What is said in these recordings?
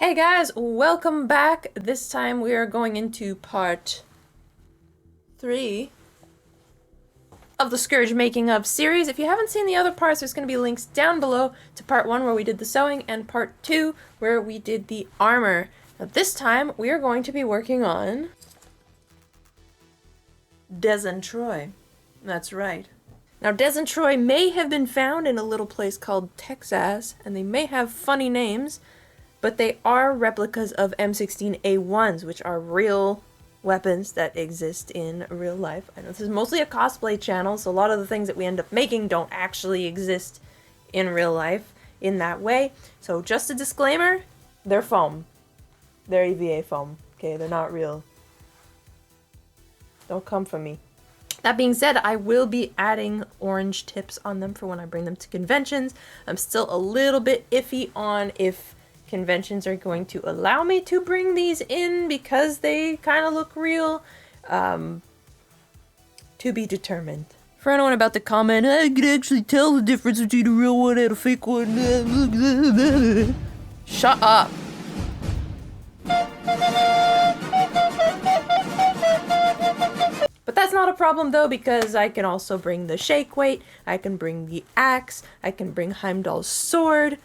Hey guys, welcome back. This time we are going into part 3 of the Skurge making of series. If you haven't seen the other parts, there's going to be links down below to part 1 where we did the sewing and part 2 where we did the armor. Now this time we are going to be working on Des and Troy. That's right. Now Des and Troy may have been found in a little place called Texas, and they may have funny names, but they are replicas of M16 A1's, which are real weapons that exist in real life. I know this is mostly a cosplay channel, so a lot of the things that we end up making don't actually exist in real life in that way. So just a disclaimer, they're foam. They're EVA foam, okay? They're not real. Don't come for me. That being said, I will be adding orange tips on them for when I bring them to conventions. I'm still a little bit iffy on if conventions are going to allow me to bring these in because they kind of look real. To be determined. For anyone about to comment, I could actually tell the difference between a real one and a fake one. Shut up. But that's not a problem though, because I can also bring the shake weight, I can bring the axe, I can bring Heimdall's sword.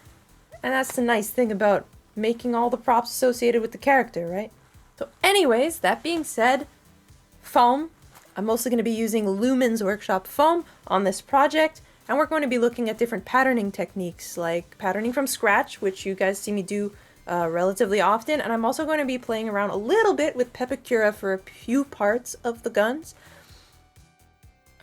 And that's the nice thing about making all the props associated with the character, right? So anyways, that being said, foam. I'm mostly going to be using Lumen's Workshop foam on this project. And we're going to be looking at different patterning techniques, like patterning from scratch, which you guys see me do relatively often. And I'm also going to be playing around a little bit with Pepakura for a few parts of the guns.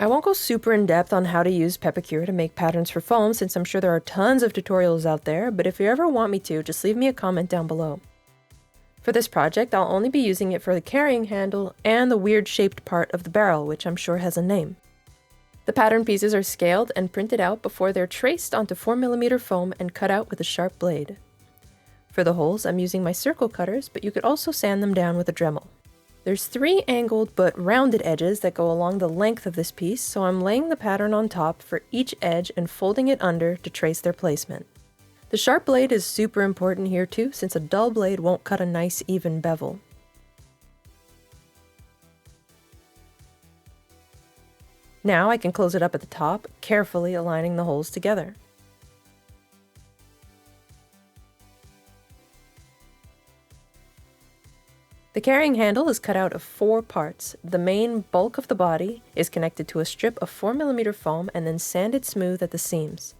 I won't go super in depth on how to use Pepakura to make patterns for foam, since I'm sure there are tons of tutorials out there, but if you ever want me to, just leave me a comment down below. For this project, I'll only be using it for the carrying handle and the weird shaped part of the barrel, which I'm sure has a name. The pattern pieces are scaled and printed out before they're traced onto 4mm foam and cut out with a sharp blade. For the holes, I'm using my circle cutters, but you could also sand them down with a Dremel. There's 3 angled but rounded edges that go along the length of this piece, so I'm laying the pattern on top for each edge and folding it under to trace their placement. The sharp blade is super important here too, since a dull blade won't cut a nice even bevel. Now I can close it up at the top, carefully aligning the holes together. The carrying handle is cut out of 4 parts. The main bulk of the body is connected to a strip of 4mm foam and then sanded smooth at the seams.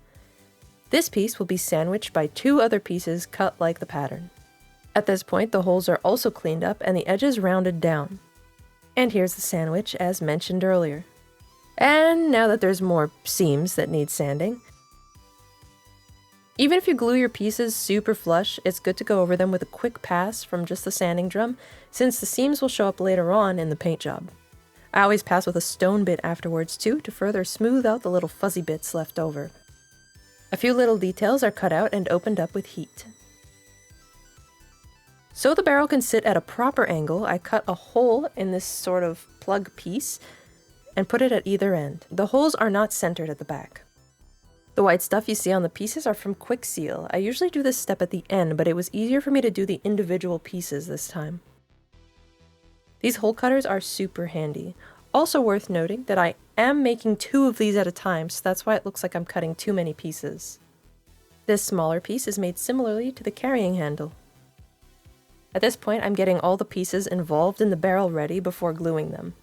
This piece will be sandwiched by 2 other pieces cut like the pattern. At this point, the holes are also cleaned up and the edges rounded down. And here's the sandwich as mentioned earlier. And now that there's more seams that need sanding, even if you glue your pieces super flush, it's good to go over them with a quick pass from just the sanding drum, since the seams will show up later on in the paint job. I always pass with a stone bit afterwards too, to further smooth out the little fuzzy bits left over. A few little details are cut out and opened up with heat. So the barrel can sit at a proper angle, I cut a hole in this sort of plug piece and put it at either end. The holes are not centered at the back. The white stuff you see on the pieces are from Quick Seal. I usually do this step at the end, but it was easier for me to do the individual pieces this time. These hole cutters are super handy. Also worth noting that I am making 2 of these at a time, so that's why it looks like I'm cutting too many pieces. This smaller piece is made similarly to the carrying handle. At this point, I'm getting all the pieces involved in the barrel ready before gluing them.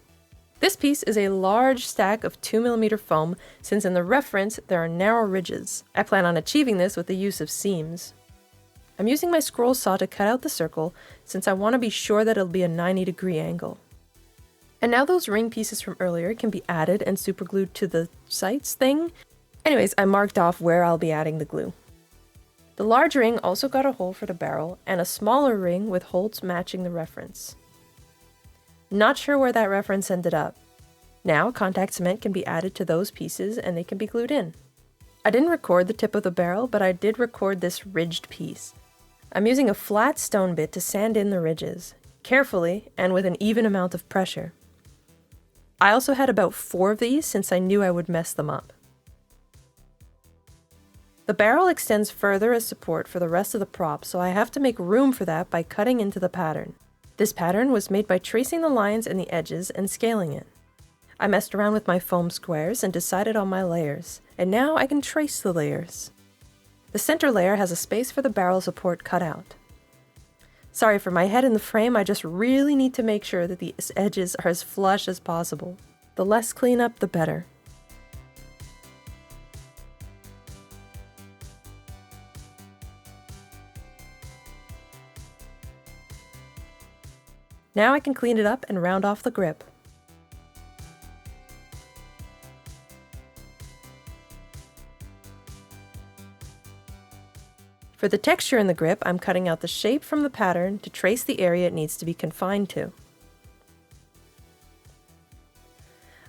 This piece is a large stack of 2mm foam, since in the reference there are narrow ridges. I plan on achieving this with the use of seams. I'm using my scroll saw to cut out the circle, since I want to be sure that it'll be a 90-degree angle. And now those ring pieces from earlier can be added and superglued to the sights thing. Anyways, I marked off where I'll be adding the glue. The large ring also got a hole for the barrel, and a smaller ring with holes matching the reference. Not sure where that reference ended up. Now, contact cement can be added to those pieces and they can be glued in. I didn't record the tip of the barrel, but I did record this ridged piece. I'm using a flat stone bit to sand in the ridges, carefully and with an even amount of pressure. I also had about 4 of these since I knew I would mess them up. The barrel extends further as support for the rest of the prop, so I have to make room for that by cutting into the pattern. This pattern was made by tracing the lines and the edges and scaling it. I messed around with my foam squares and decided on my layers, and now I can trace the layers. The center layer has a space for the barrel support cut out. Sorry for my head in the frame, I just really need to make sure that the edges are as flush as possible. The less cleanup, the better. Now I can clean it up and round off the grip. For the texture in the grip, I'm cutting out the shape from the pattern to trace the area it needs to be confined to.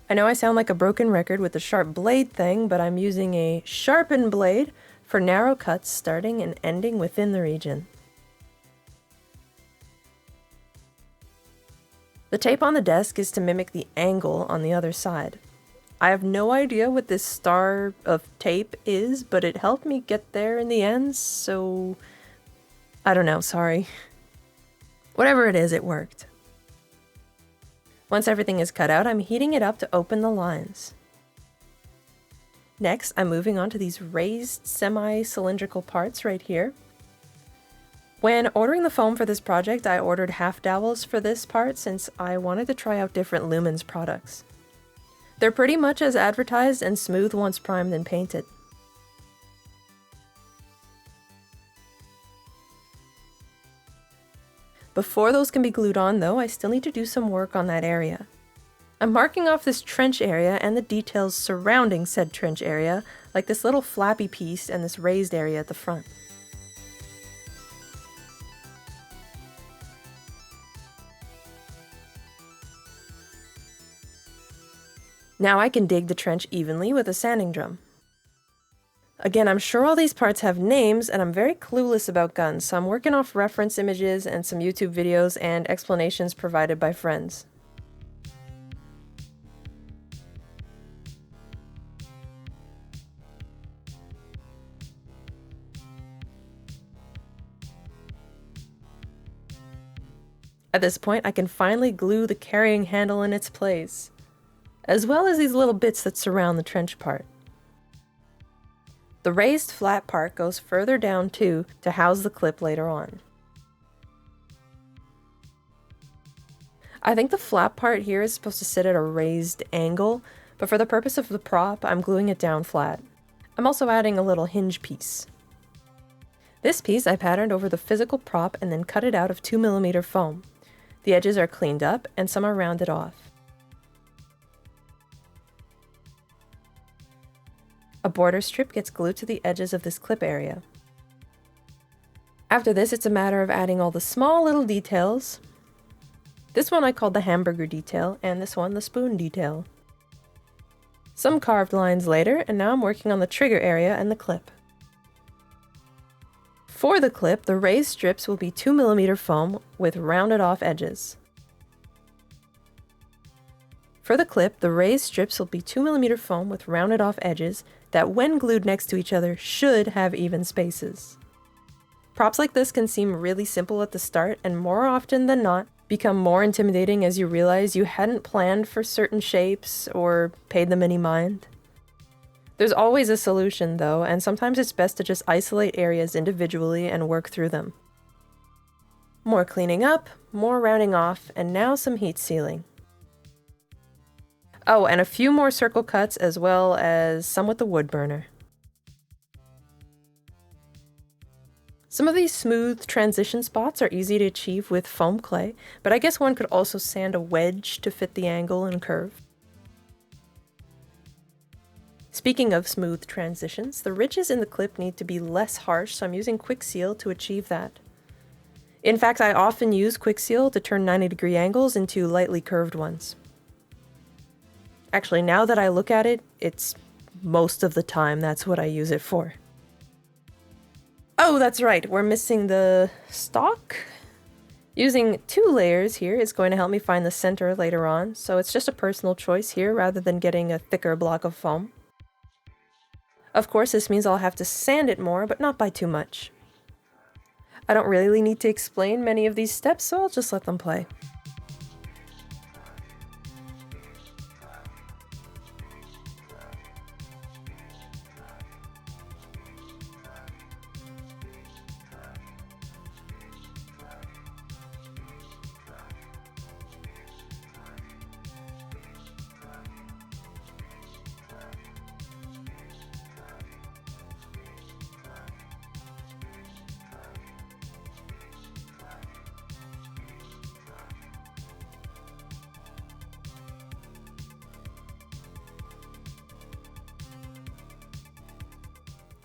I know I sound like a broken record with the sharp blade thing, but I'm using a sharpened blade for narrow cuts starting and ending within the region. The tape on the desk is to mimic the angle on the other side. I have no idea what this star of tape is, but it helped me get there in the end, so I don't know, sorry. Whatever it is, it worked. Once everything is cut out, I'm heating it up to open the lines. Next, I'm moving on to these raised semi-cylindrical parts right here. When ordering the foam for this project, I ordered half dowels for this part since I wanted to try out different Lumens products. They're pretty much as advertised and smooth once primed and painted. Before those can be glued on though, I still need to do some work on that area. I'm marking off this trench area and the details surrounding said trench area, like this little flappy piece and this raised area at the front. Now I can dig the trench evenly with a sanding drum. Again, I'm sure all these parts have names, and I'm very clueless about guns, so I'm working off reference images and some YouTube videos and explanations provided by friends. At this point, I can finally glue the carrying handle in its place, as well as these little bits that surround the trench part. The raised flat part goes further down too to house the clip later on. I think the flat part here is supposed to sit at a raised angle, but for the purpose of the prop, I'm gluing it down flat. I'm also adding a little hinge piece. This piece I patterned over the physical prop and then cut it out of 2mm foam. The edges are cleaned up and some are rounded off. A border strip gets glued to the edges of this clip area. After this, it's a matter of adding all the small little details. This one I called the hamburger detail, and this one the spoon detail. Some carved lines later, and now I'm working on the trigger area and the clip. For the clip, the raised strips will be 2mm foam with rounded off edges. For the clip, the raised strips will be 2mm foam with rounded off edges that when glued next to each other should have even spaces. Props like this can seem really simple at the start and more often than not become more intimidating as you realize you hadn't planned for certain shapes or paid them any mind. There's always a solution though, and sometimes it's best to just isolate areas individually and work through them. More cleaning up, more rounding off, and now some heat sealing. Oh, and a few more circle cuts as well as some with the wood burner. Some of these smooth transition spots are easy to achieve with foam clay, but I guess one could also sand a wedge to fit the angle and curve. Speaking of smooth transitions, the ridges in the clip need to be less harsh, so I'm using Quick Seal to achieve that. In fact, I often use Quick Seal to turn 90-degree angles into lightly curved ones. Actually, now that I look at it, it's most of the time that's what I use it for. Oh, that's right, we're missing the stock. Using 2 layers here is going to help me find the center later on, so it's just a personal choice here rather than getting a thicker block of foam. Of course, this means I'll have to sand it more, but not by too much. I don't really need to explain many of these steps, so I'll just let them play.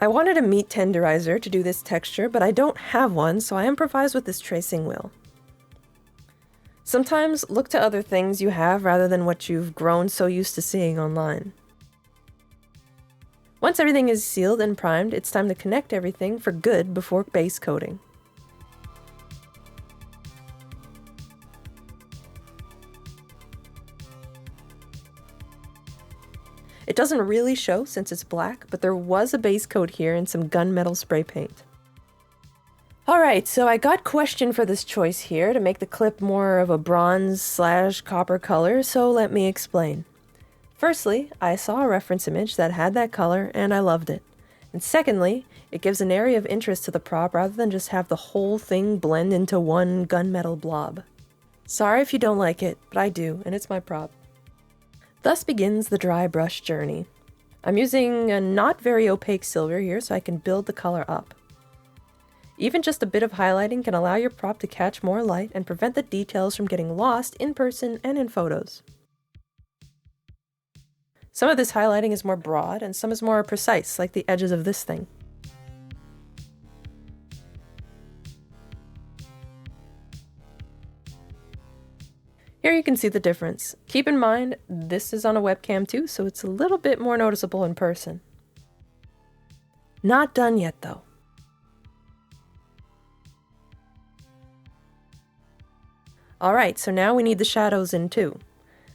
I wanted a meat tenderizer to do this texture, but I don't have one, so I improvise with this tracing wheel. Sometimes look to other things you have rather than what you've grown so used to seeing online. Once everything is sealed and primed, it's time to connect everything for good before base coating. It doesn't really show since it's black, but there was a base coat here and some gunmetal spray paint. Alright, so I got questioned for this choice here to make the clip more of a bronze/copper color, so let me explain. Firstly, I saw a reference image that had that color and I loved it. And secondly, it gives an area of interest to the prop rather than just have the whole thing blend into one gunmetal blob. Sorry if you don't like it, but I do, and it's my prop. Thus begins the dry brush journey. I'm using a not very opaque silver here so I can build the color up. Even just a bit of highlighting can allow your prop to catch more light and prevent the details from getting lost in person and in photos. Some of this highlighting is more broad and some is more precise, like the edges of this thing. Here you can see the difference. Keep in mind, this is on a webcam too, so it's a little bit more noticeable in person. Not done yet though. Alright, so now we need the shadows in too.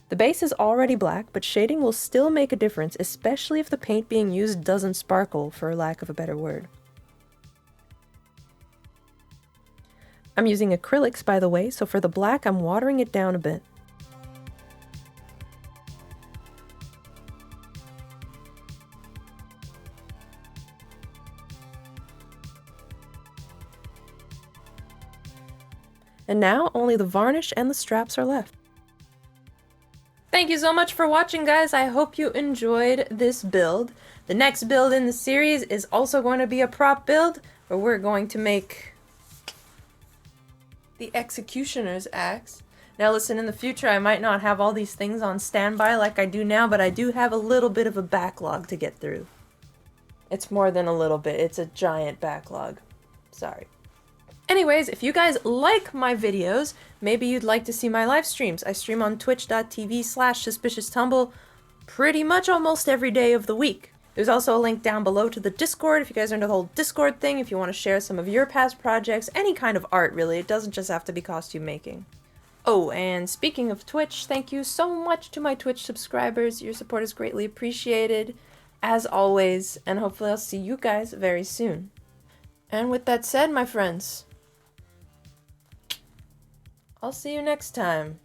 The base is already black, but shading will still make a difference, especially if the paint being used doesn't sparkle, for lack of a better word. I'm using acrylics, by the way, so for the black I'm watering it down a bit. And now only the varnish and the straps are left. Thank you so much for watching, guys. I hope you enjoyed this build. The next build in the series is also going to be a prop build, where we're going to make the executioner's axe. Now listen, in the future I might not have all these things on standby like I do now, but I do have a little bit of a backlog to get through. It's more than a little bit, it's a giant backlog. Sorry. Anyways, if you guys like my videos, maybe you'd like to see my live streams. I stream on twitch.tv/suspicioustumble pretty much almost every day of the week. There's also a link down below to the Discord if you guys are into the whole Discord thing, if you want to share some of your past projects, any kind of art really, it doesn't just have to be costume making. Oh, and speaking of Twitch, thank you so much to my Twitch subscribers. Your support is greatly appreciated, as always, and hopefully I'll see you guys very soon. And with that said, my friends, I'll see you next time.